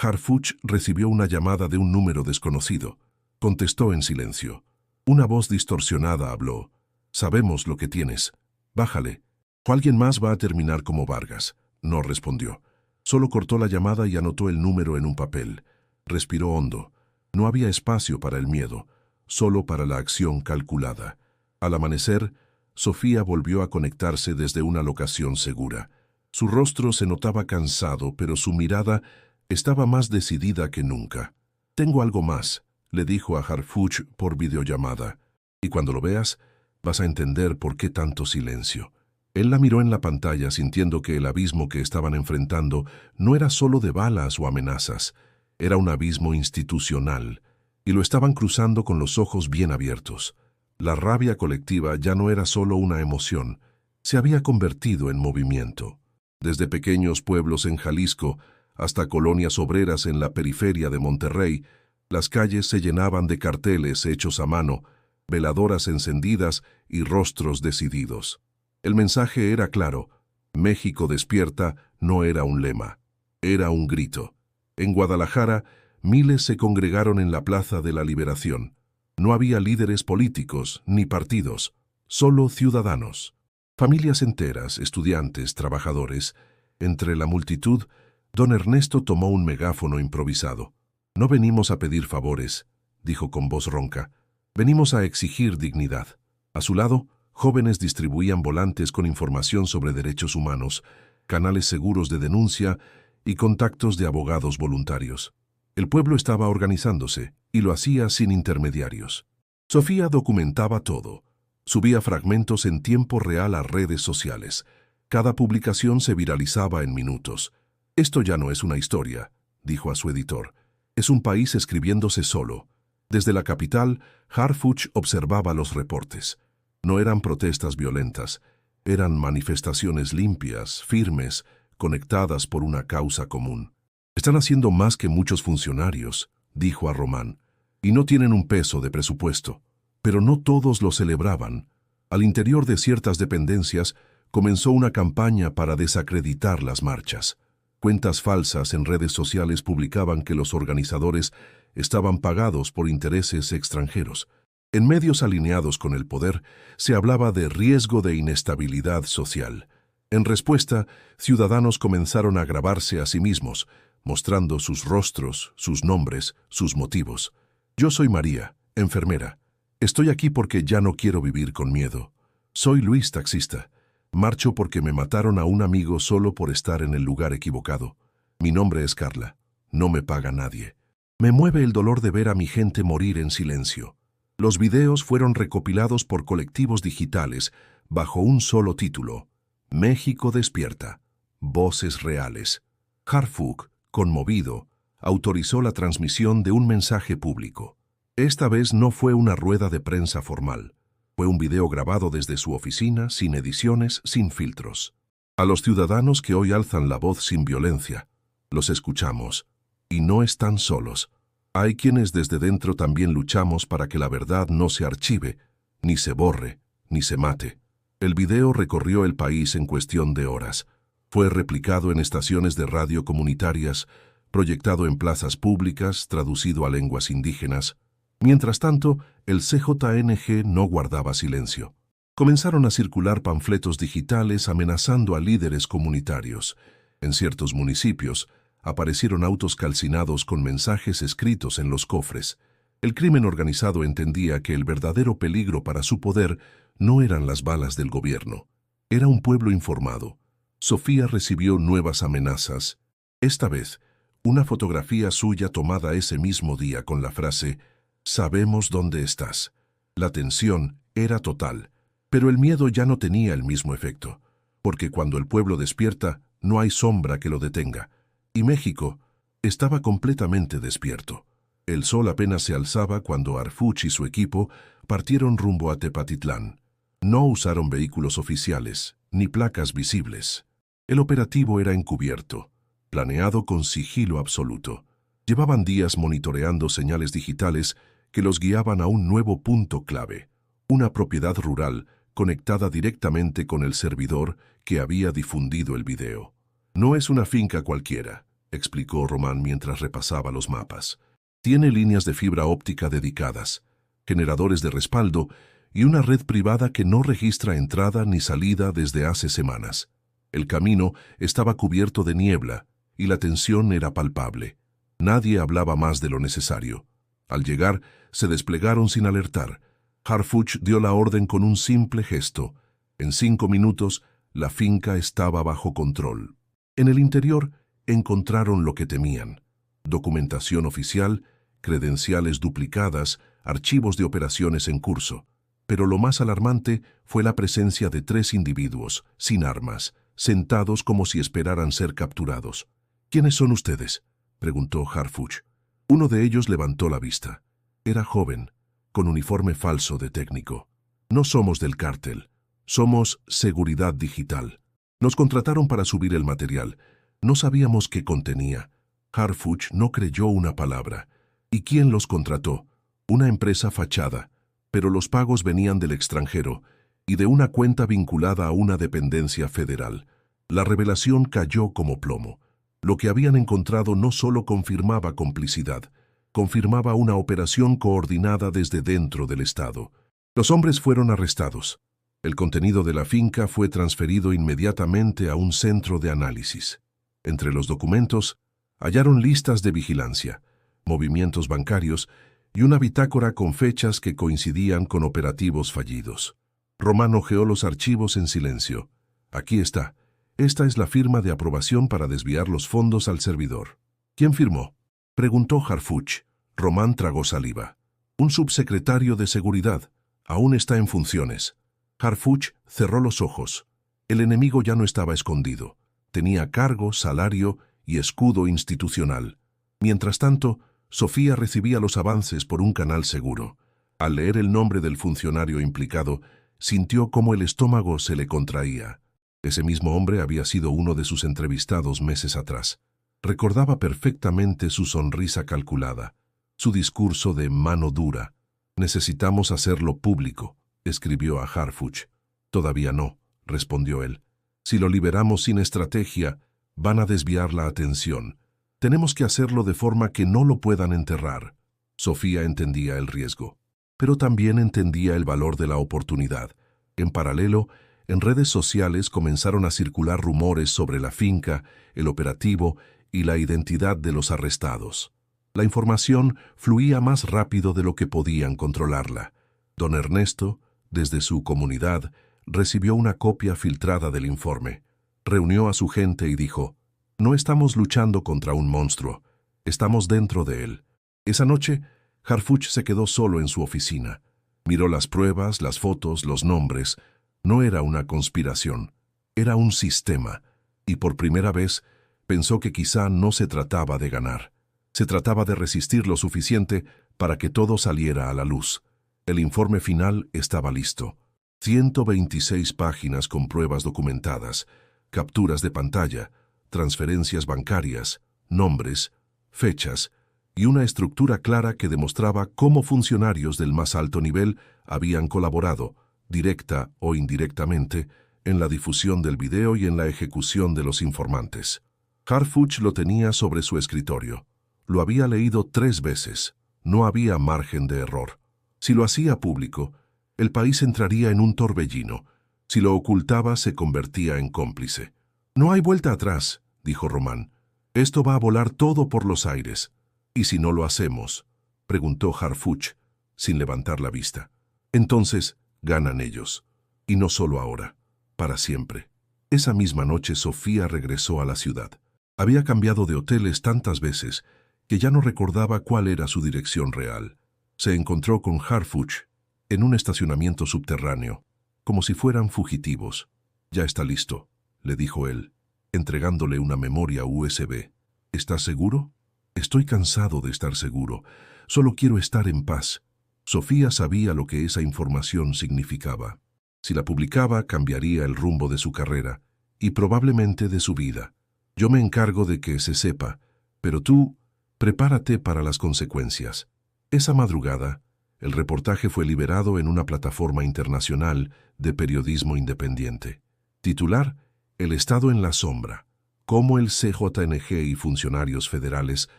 Harfuch recibió una llamada de un número desconocido. Contestó en silencio. Una voz distorsionada habló. «Sabemos lo que tienes. Bájale. O alguien más va a terminar como Vargas». No respondió. Solo cortó la llamada y anotó el número en un papel. Respiró hondo. No había espacio para el miedo, solo para la acción calculada. Al amanecer, Sofía volvió a conectarse desde una locación segura. Su rostro se notaba cansado, pero su mirada estaba más decidida que nunca. «Tengo algo más», le dijo a Harfuch por videollamada. «Y cuando lo veas, vas a entender por qué tanto silencio». Él la miró en la pantalla sintiendo que el abismo que estaban enfrentando no era solo de balas o amenazas, era un abismo institucional, y lo estaban cruzando con los ojos bien abiertos. La rabia colectiva ya no era solo una emoción, se había convertido en movimiento. Desde pequeños pueblos en Jalisco hasta colonias obreras en la periferia de Monterrey, las calles se llenaban de carteles hechos a mano, veladoras encendidas y rostros decididos. El mensaje era claro: México despierta no era un lema, era un grito. En Guadalajara, miles se congregaron en la Plaza de la Liberación. No había líderes políticos ni partidos, solo ciudadanos. Familias enteras, estudiantes, trabajadores. Entre la multitud, don Ernesto tomó un megáfono improvisado. «No venimos a pedir favores», dijo con voz ronca. «Venimos a exigir dignidad». A su lado, jóvenes distribuían volantes con información sobre derechos humanos, canales seguros de denuncia y contactos de abogados voluntarios. El pueblo estaba organizándose y lo hacía sin intermediarios. Sofía documentaba todo. Subía fragmentos en tiempo real a redes sociales. Cada publicación se viralizaba en minutos. «Esto ya no es una historia», dijo a su editor. «Es un país escribiéndose solo». Desde la capital, Harfuch observaba los reportes. No eran protestas violentas, eran manifestaciones limpias, firmes, conectadas por una causa común. «Están haciendo más que muchos funcionarios», dijo a Román, «y no tienen un peso de presupuesto». Pero no todos lo celebraban. Al interior de ciertas dependencias comenzó una campaña para desacreditar las marchas. Cuentas falsas en redes sociales publicaban que los organizadores estaban pagados por intereses extranjeros. En medios alineados con el poder se hablaba de riesgo de inestabilidad social. En respuesta, ciudadanos comenzaron a grabarse a sí mismos, mostrando sus rostros, sus nombres, sus motivos. «Yo soy María, enfermera. Estoy aquí porque ya no quiero vivir con miedo. Soy Luis, taxista. Marcho porque me mataron a un amigo solo por estar en el lugar equivocado. Mi nombre es Carla. No me paga nadie. Me mueve el dolor de ver a mi gente morir en silencio». Los videos fueron recopilados por colectivos digitales bajo un solo título: México despierta. Voces reales. Harfuch, conmovido, autorizó la transmisión de un mensaje público. Esta vez no fue una rueda de prensa formal. Fue un video grabado desde su oficina, sin ediciones, sin filtros. A los ciudadanos que hoy alzan la voz sin violencia, los escuchamos. Y no están solos. Hay quienes desde dentro también luchamos para que la verdad no se archive, ni se borre, ni se mate. El video recorrió el país en cuestión de horas. Fue replicado en estaciones de radio comunitarias, proyectado en plazas públicas, traducido a lenguas indígenas. Mientras tanto, el CJNG no guardaba silencio. Comenzaron a circular panfletos digitales amenazando a líderes comunitarios. En ciertos municipios, aparecieron autos calcinados con mensajes escritos en los cofres. El crimen organizado entendía que el verdadero peligro para su poder no eran las balas del gobierno. Era un pueblo informado. Sofía recibió nuevas amenazas. Esta vez, una fotografía suya tomada ese mismo día con la frase «Sabemos dónde estás». La tensión era total, pero el miedo ya no tenía el mismo efecto, porque cuando el pueblo despierta, no hay sombra que lo detenga. Y México estaba completamente despierto. El sol apenas se alzaba cuando Harfuch y su equipo partieron rumbo a Tepatitlán. No usaron vehículos oficiales, ni placas visibles. El operativo era encubierto, planeado con sigilo absoluto. Llevaban días monitoreando señales digitales que los guiaban a un nuevo punto clave, una propiedad rural conectada directamente con el servidor que había difundido el video. No es una finca cualquiera, explicó Román mientras repasaba los mapas. Tiene líneas de fibra óptica dedicadas, generadores de respaldo y una red privada que no registra entrada ni salida desde hace semanas. El camino estaba cubierto de niebla y la tensión era palpable. Nadie hablaba más de lo necesario. Al llegar, se desplegaron sin alertar. Harfuch dio la orden con un simple gesto. En 5 minutos, la finca estaba bajo control. En el interior, encontraron lo que temían: documentación oficial, credenciales duplicadas, archivos de operaciones en curso. Pero lo más alarmante fue la presencia de 3 individuos, sin armas, sentados como si esperaran ser capturados. ¿Quiénes son ustedes?, preguntó Harfuch. Uno de ellos levantó la vista. Era joven, con uniforme falso de técnico. No somos del cártel, somos seguridad digital. Nos contrataron para subir el material. No sabíamos qué contenía. Harfuch no creyó una palabra. ¿Y quién los contrató? Una empresa fachada, pero los pagos venían del extranjero y de una cuenta vinculada a una dependencia federal. La revelación cayó como plomo. Lo que habían encontrado no solo confirmaba complicidad, confirmaba una operación coordinada desde dentro del Estado. Los hombres fueron arrestados. El contenido de la finca fue transferido inmediatamente a un centro de análisis. Entre los documentos, hallaron listas de vigilancia, movimientos bancarios y una bitácora con fechas que coincidían con operativos fallidos. Román hojeó los archivos en silencio. Aquí está. Esta es la firma de aprobación para desviar los fondos al servidor. ¿Quién firmó?, preguntó Harfuch. Román tragó saliva. Un subsecretario de seguridad. Aún está en funciones. Harfuch cerró los ojos. El enemigo ya no estaba escondido. Tenía cargo, salario y escudo institucional. Mientras tanto, Sofía recibía los avances por un canal seguro. Al leer el nombre del funcionario implicado, sintió cómo el estómago se le contraía. Ese mismo hombre había sido uno de sus entrevistados meses atrás. Recordaba perfectamente su sonrisa calculada, su discurso de mano dura. «Necesitamos hacerlo público», escribió a Harfuch. «Todavía no», respondió él. «Si lo liberamos sin estrategia, van a desviar la atención. Tenemos que hacerlo de forma que no lo puedan enterrar». Sofía entendía el riesgo, pero también entendía el valor de la oportunidad. En paralelo, en redes sociales comenzaron a circular rumores sobre la finca, el operativo y la identidad de los arrestados. La información fluía más rápido de lo que podían controlarla. Don Ernesto, desde su comunidad, recibió una copia filtrada del informe. Reunió a su gente y dijo: «No estamos luchando contra un monstruo, estamos dentro de él». Esa noche, Harfuch se quedó solo en su oficina. Miró las pruebas, las fotos, los nombres. No era una conspiración, era un sistema, y por primera vez pensó que quizá no se trataba de ganar. Se trataba de resistir lo suficiente para que todo saliera a la luz. El informe final estaba listo. 126 páginas con pruebas documentadas, capturas de pantalla, transferencias bancarias, nombres, fechas y una estructura clara que demostraba cómo funcionarios del más alto nivel habían colaborado, directa o indirectamente, en la difusión del video y en la ejecución de los informantes. Harfuch lo tenía sobre su escritorio. Lo había leído 3 veces. No había margen de error. Si lo hacía público, el país entraría en un torbellino. Si lo ocultaba, se convertía en cómplice. «No hay vuelta atrás», dijo Román. «Esto va a volar todo por los aires». «¿Y si no lo hacemos?», preguntó Harfuch, sin levantar la vista. «Entonces, ganan ellos. Y no solo ahora, para siempre». Esa misma noche Sofía regresó a la ciudad. Había cambiado de hoteles tantas veces que ya no recordaba cuál era su dirección real. Se encontró con Harfuch en un estacionamiento subterráneo, como si fueran fugitivos. «Ya está listo», le dijo él, entregándole una memoria USB. «¿Estás seguro?» «Estoy cansado de estar seguro. Solo quiero estar en paz. Sofía sabía lo que esa información significaba. Si la publicaba, cambiaría el rumbo de su carrera y probablemente de su vida. Yo me encargo de que se sepa, pero tú, prepárate para las consecuencias. Esa madrugada, el reportaje fue liberado en una plataforma internacional de periodismo independiente. Titular: El Estado en la sombra. Cómo el CJNG y funcionarios federales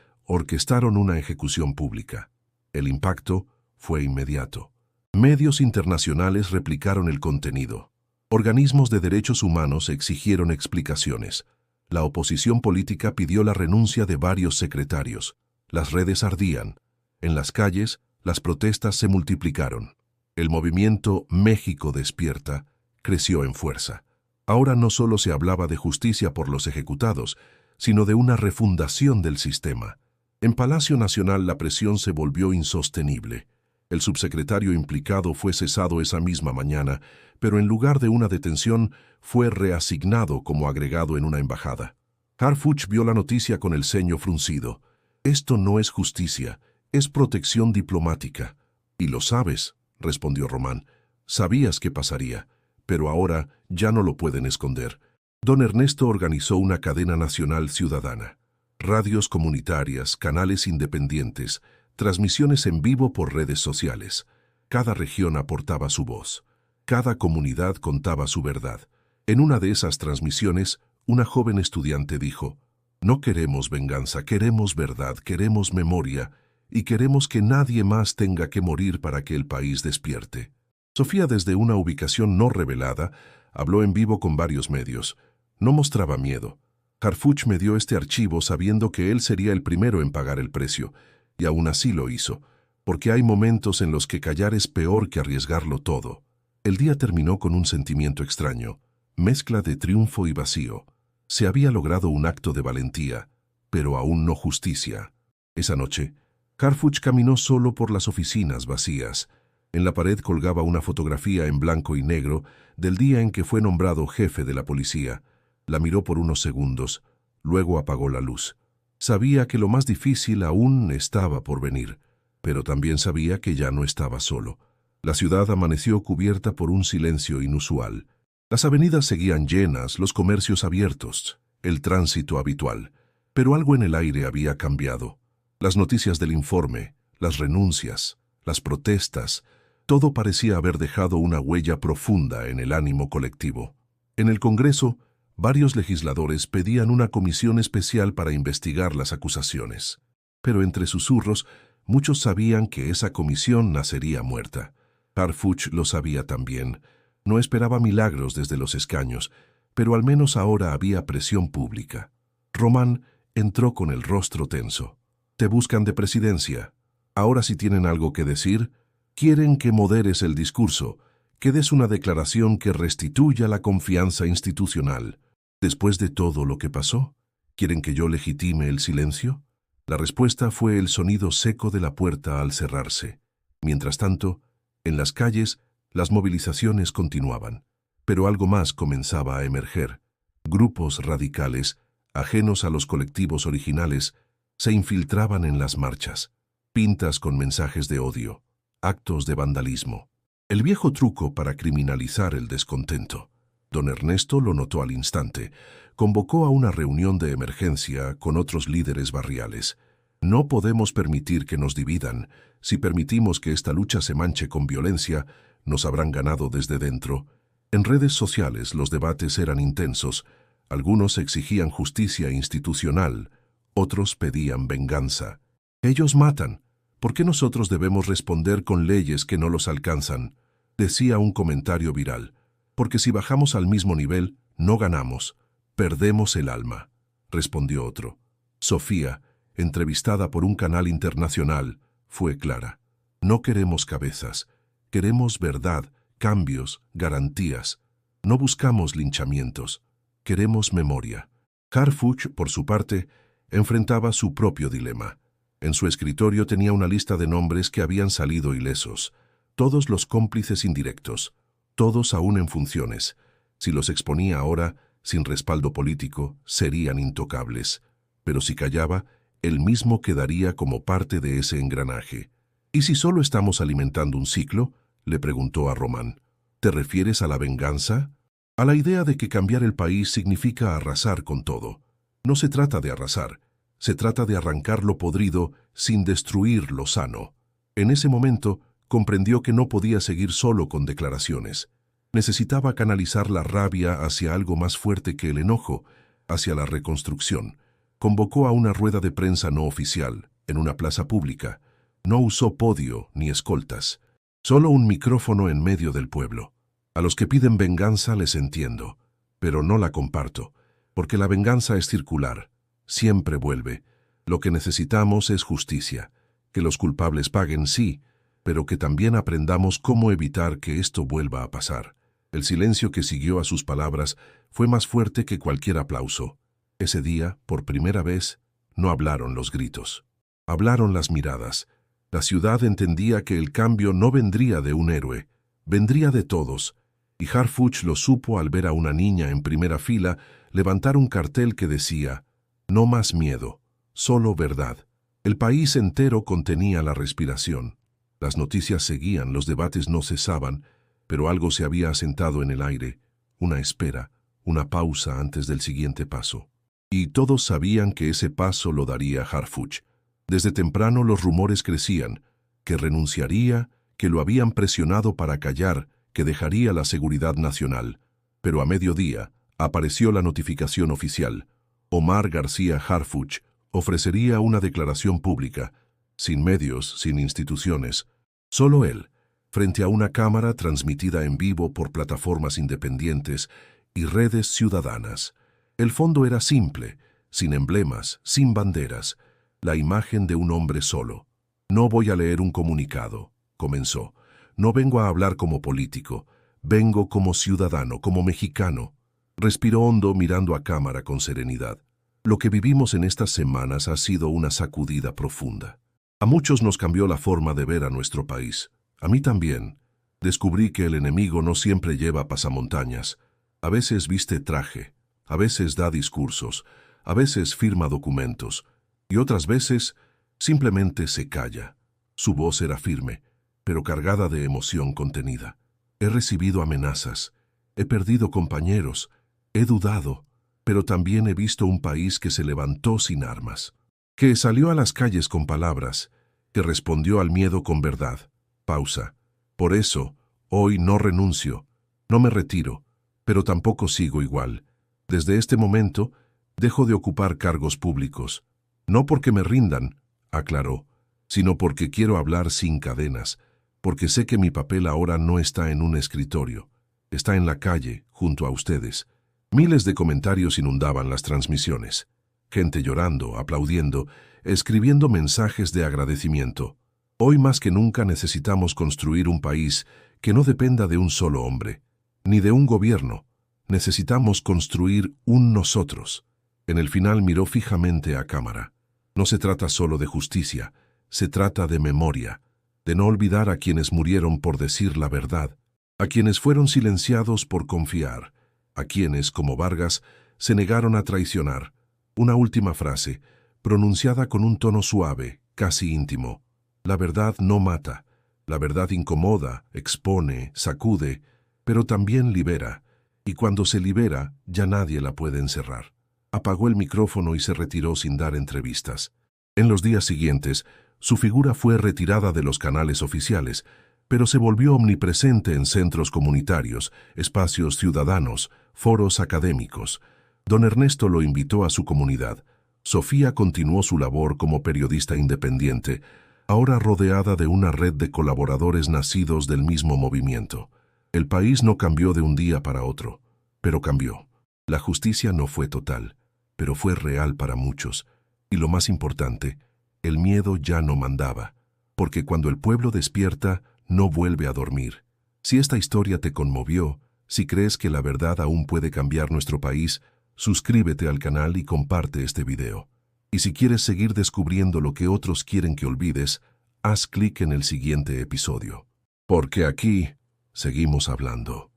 orquestaron una ejecución pública. El impacto fue inmediato. Medios internacionales replicaron el contenido. Organismos de derechos humanos exigieron explicaciones. La oposición política pidió la renuncia de varios secretarios. Las redes ardían. En las calles, las protestas se multiplicaron. El movimiento México Despierta creció en fuerza. Ahora no solo se hablaba de justicia por los ejecutados, sino de una refundación del sistema. En Palacio Nacional la presión se volvió insostenible. El subsecretario implicado fue cesado esa misma mañana, pero en lugar de una detención, fue reasignado como agregado en una embajada. Harfuch vio la noticia con el ceño fruncido. Esto no es justicia, es protección diplomática. Y lo sabes, respondió Román. Sabías que pasaría, pero ahora ya no lo pueden esconder. Don Ernesto organizó una cadena nacional ciudadana. Radios comunitarias, canales independientes, transmisiones en vivo por redes sociales. Cada región aportaba su voz. Cada comunidad contaba su verdad. En una de esas transmisiones, una joven estudiante dijo: «No queremos venganza, queremos verdad, queremos memoria, y queremos que nadie más tenga que morir para que el país despierte». Sofía, desde una ubicación no revelada, habló en vivo con varios medios. No mostraba miedo. Harfuch me dio este archivo sabiendo que él sería el primero en pagar el precio, y aún así lo hizo, porque hay momentos en los que callar es peor que arriesgarlo todo. El día terminó con un sentimiento extraño, mezcla de triunfo y vacío. Se había logrado un acto de valentía, pero aún no justicia. Esa noche, Harfuch caminó solo por las oficinas vacías. En la pared colgaba una fotografía en blanco y negro del día en que fue nombrado jefe de la policía. La miró por unos segundos, luego apagó la luz. Sabía que lo más difícil aún estaba por venir, pero también sabía que ya no estaba solo. La ciudad amaneció cubierta por un silencio inusual. Las avenidas seguían llenas, los comercios abiertos, el tránsito habitual. Pero algo en el aire había cambiado. Las noticias del informe, las renuncias, las protestas, todo parecía haber dejado una huella profunda en el ánimo colectivo. En el Congreso, varios legisladores pedían una comisión especial para investigar las acusaciones. Pero entre susurros, muchos sabían que esa comisión nacería muerta. Harfuch lo sabía también. No esperaba milagros desde los escaños, pero al menos ahora había presión pública. Román entró con el rostro tenso. «Te buscan de presidencia. Ahora si tienen algo que decir, quieren que moderes el discurso, que des una declaración que restituya la confianza institucional. Después de todo lo que pasó, ¿quieren que yo legitime el silencio?». La respuesta fue el sonido seco de la puerta al cerrarse. Mientras tanto, en las calles, las movilizaciones continuaban, pero algo más comenzaba a emerger. Grupos radicales, ajenos a los colectivos originales, se infiltraban en las marchas. Pintas con mensajes de odio, actos de vandalismo. El viejo truco para criminalizar el descontento. Don Ernesto lo notó al instante. Convocó a una reunión de emergencia con otros líderes barriales. «No podemos permitir que nos dividan. Si permitimos que esta lucha se manche con violencia, nos habrán ganado desde dentro». En redes sociales los debates eran intensos. Algunos exigían justicia institucional, otros pedían venganza. «Ellos matan. ¿Por qué nosotros debemos responder con leyes que no los alcanzan?», decía un comentario viral. «Porque si bajamos al mismo nivel, no ganamos. Perdemos el alma», respondió otro. Sofía, entrevistada por un canal internacional, fue clara. «No queremos cabezas. Queremos verdad, cambios, garantías. No buscamos linchamientos. Queremos memoria». Harfuch, por su parte, enfrentaba su propio dilema. En su escritorio tenía una lista de nombres que habían salido ilesos. Todos los cómplices indirectos. Todos aún en funciones. Si los exponía ahora, sin respaldo político, serían intocables. Pero si callaba, él mismo quedaría como parte de ese engranaje. ¿Y si solo estamos alimentando un ciclo?, le preguntó a Román. ¿Te refieres a la venganza? A la idea de que cambiar el país significa arrasar con todo. No se trata de arrasar, se trata de arrancar lo podrido sin destruir lo sano. En ese momento, comprendió que no podía seguir solo con declaraciones. Necesitaba canalizar la rabia hacia algo más fuerte que el enojo, hacia la reconstrucción. Convocó a una rueda de prensa no oficial, en una plaza pública. No usó podio ni escoltas, solo un micrófono en medio del pueblo. A los que piden venganza les entiendo, pero no la comparto, porque la venganza es circular, siempre vuelve. Lo que necesitamos es justicia, que los culpables paguen, sí, pero que también aprendamos cómo evitar que esto vuelva a pasar. El silencio que siguió a sus palabras fue más fuerte que cualquier aplauso. Ese día, por primera vez, no hablaron los gritos. Hablaron las miradas. La ciudad entendía que el cambio no vendría de un héroe, vendría de todos, y Harfuch lo supo al ver a una niña en primera fila levantar un cartel que decía: «No más miedo, solo verdad». El país entero contenía la respiración. Las noticias seguían, los debates no cesaban, pero algo se había asentado en el aire, una espera, una pausa antes del siguiente paso. Y todos sabían que ese paso lo daría Harfuch. Desde temprano los rumores crecían, que renunciaría, que lo habían presionado para callar, que dejaría la seguridad nacional. Pero a mediodía apareció la notificación oficial. Omar García Harfuch ofrecería una declaración pública, sin medios, sin instituciones, solo él, frente a una cámara transmitida en vivo por plataformas independientes y redes ciudadanas. El fondo era simple, sin emblemas, sin banderas, la imagen de un hombre solo. «No voy a leer un comunicado», comenzó. «No vengo a hablar como político, vengo como ciudadano, como mexicano». Respiró hondo mirando a cámara con serenidad. Lo que vivimos en estas semanas ha sido una sacudida profunda. A muchos nos cambió la forma de ver a nuestro país. A mí también. Descubrí que el enemigo no siempre lleva pasamontañas. A veces viste traje, a veces da discursos, a veces firma documentos, y otras veces simplemente se calla. Su voz era firme, pero cargada de emoción contenida. He recibido amenazas, he perdido compañeros, he dudado, pero también he visto un país que se levantó sin armas, que salió a las calles con palabras, que respondió al miedo con verdad. Pausa. Por eso, hoy no renuncio, no me retiro, pero tampoco sigo igual. Desde este momento, dejo de ocupar cargos públicos. No porque me rindan, aclaró, sino porque quiero hablar sin cadenas, porque sé que mi papel ahora no está en un escritorio, está en la calle, junto a ustedes. Miles de comentarios inundaban las transmisiones. Gente llorando, aplaudiendo, escribiendo mensajes de agradecimiento. Hoy más que nunca necesitamos construir un país que no dependa de un solo hombre, ni de un gobierno. Necesitamos construir un nosotros. En el final miró fijamente a cámara. No se trata solo de justicia, se trata de memoria, de no olvidar a quienes murieron por decir la verdad, a quienes fueron silenciados por confiar, a quienes, como Vargas, se negaron a traicionar. Una última frase, pronunciada con un tono suave, casi íntimo. La verdad no mata, la verdad incomoda, expone, sacude, pero también libera, y cuando se libera, ya nadie la puede encerrar. Apagó el micrófono y se retiró sin dar entrevistas. En los días siguientes, su figura fue retirada de los canales oficiales, pero se volvió omnipresente en centros comunitarios, espacios ciudadanos, foros académicos. Don Ernesto lo invitó a su comunidad. Sofía continuó su labor como periodista independiente, ahora rodeada de una red de colaboradores nacidos del mismo movimiento. El país no cambió de un día para otro, pero cambió. La justicia no fue total, pero fue real para muchos. Y lo más importante, el miedo ya no mandaba, porque cuando el pueblo despierta, no vuelve a dormir. Si esta historia te conmovió, si crees que la verdad aún puede cambiar nuestro país, suscríbete al canal y comparte este video. Y si quieres seguir descubriendo lo que otros quieren que olvides, haz clic en el siguiente episodio. Porque aquí seguimos hablando.